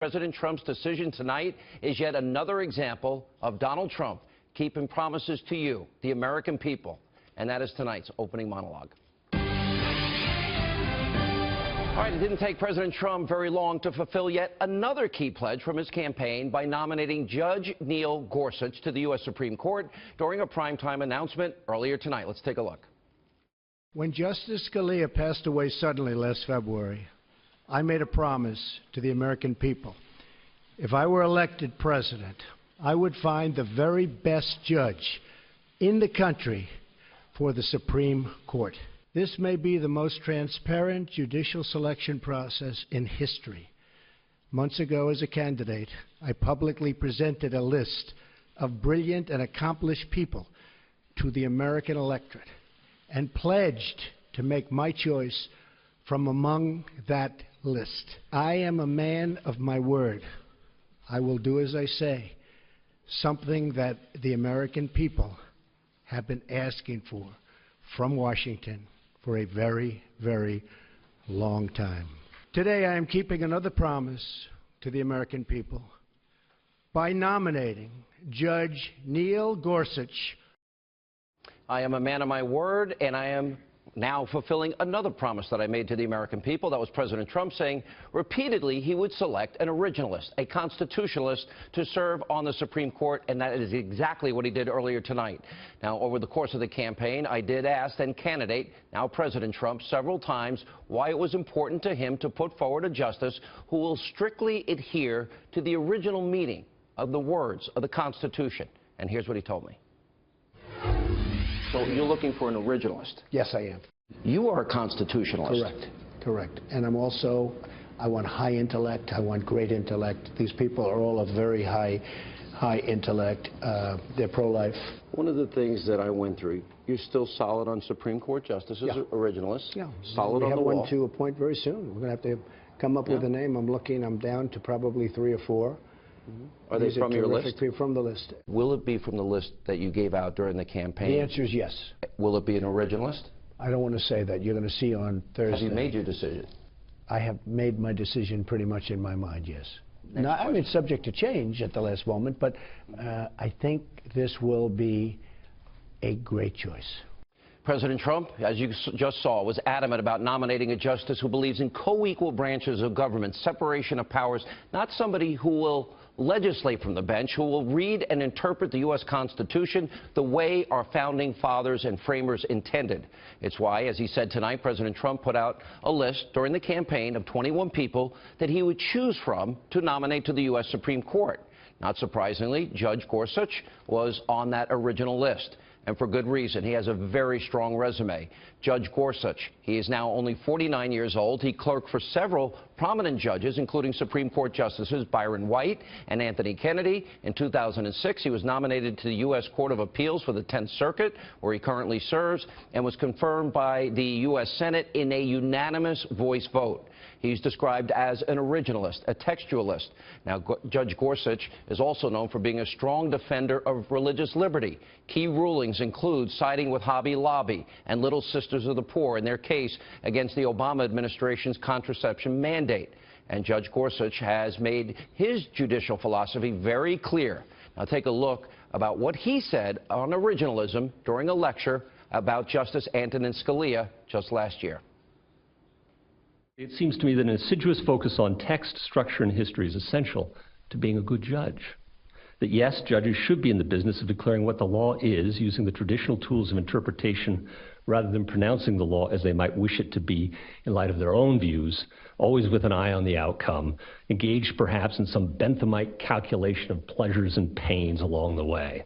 President Trump's decision tonight is yet another example of Donald Trump keeping promises to you, the American people. And that is tonight's opening monologue. All right, it didn't take President Trump very long to fulfill yet another key pledge from his campaign by nominating Judge Neil Gorsuch to the U.S. Supreme Court during a primetime announcement earlier tonight. Let's take a look. When Justice Scalia passed away suddenly last February, I made a promise to the American people. If I were elected president, I would find the very best judge in the country for the Supreme Court. This may be the most transparent judicial selection process in history. Months ago, as a candidate, I publicly presented a list of brilliant and accomplished people to the American electorate and pledged to make my choice from among that list. I am a man of my word. I will do as I say, something that the American people have been asking for from Washington for a very, very long time. Today I am keeping another promise to the American people by nominating Judge Neil Gorsuch. I am a man of my word, and I am now fulfilling another promise that I made to the American people. That was President Trump saying repeatedly he would select an originalist, a constitutionalist, to serve on the Supreme Court, and that is exactly what he did earlier tonight. Now, over the course of the campaign, I did ask then candidate, now President Trump, several times why it was important to him to put forward a justice who will strictly adhere to the original meaning of the words of the Constitution. And here's what he told me. So you're looking for an originalist? Yes, I am. You are a constitutionalist. Correct. And I'm also, I want high intellect, I want great intellect. These people are all of very high intellect. They're pro-life. One of the things that I went through, you're still solid on Supreme Court justices, yeah. Originalists. Yeah. Solid on the wall. We have one to appoint very soon. We're going to have to come up with a name. I'm down to probably 3 or 4. Are they from your list? From the list. Will it be from the list that you gave out during the campaign? The answer is yes. Will it be an originalist? I don't want to say that. You're going to see on Thursday. Have you made your decision? I have made my decision pretty much in my mind, yes. Now, I mean, subject to change at the last moment, but I think this will be a great choice. President Trump, as you just saw, was adamant about nominating a justice who believes in co-equal branches of government, separation of powers, not somebody who will legislate from the bench, who will read and interpret the U.S. Constitution the way our founding fathers and framers intended. It's why, as he said tonight, President Trump put out a list during the campaign of 21 people that he would choose from to nominate to the U.S. Supreme Court. Not surprisingly, Judge Gorsuch was on that original list. And for good reason. He has a very strong resume. Judge Gorsuch, he is now only 49 years old. He clerked for several prominent judges, including Supreme Court Justices Byron White and Anthony Kennedy. In 2006, he was nominated to the U.S. Court of Appeals for the 10th Circuit, where he currently serves, and was confirmed by the U.S. Senate in a unanimous voice vote. He's described as an originalist, a textualist. Now, Judge Gorsuch is also known for being a strong defender of religious liberty. Key rulings include siding with Hobby Lobby and Little Sisters of the Poor in their case against the Obama administration's contraception mandate. And Judge Gorsuch has made his judicial philosophy very clear. Now, take a look about what he said on originalism during a lecture about Justice Antonin Scalia just last year. It seems to me that an assiduous focus on text, structure, and history is essential to being a good judge. That yes, judges should be in the business of declaring what the law is using the traditional tools of interpretation rather than pronouncing the law as they might wish it to be in light of their own views, always with an eye on the outcome, engaged perhaps in some Benthamite calculation of pleasures and pains along the way.